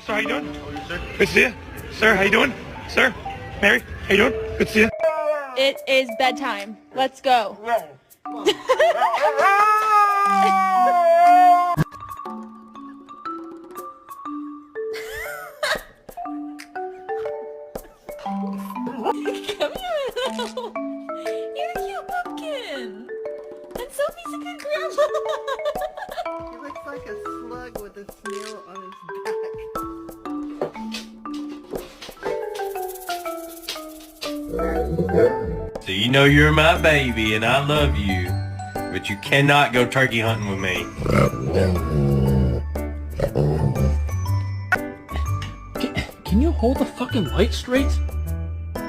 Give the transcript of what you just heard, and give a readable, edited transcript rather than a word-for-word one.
Sir, how you doing? Good to see you. Sir, how you doing? Sir, Mary, how you doing? Good to see you. It is bedtime. Let's go. Come here, little. You're a cute pumpkin. And Sophie's a good grandma. He looks like a slug with a snail on his back. So you know you're my baby and I love you, but you cannot go turkey hunting with me. Can you hold the fucking light straight?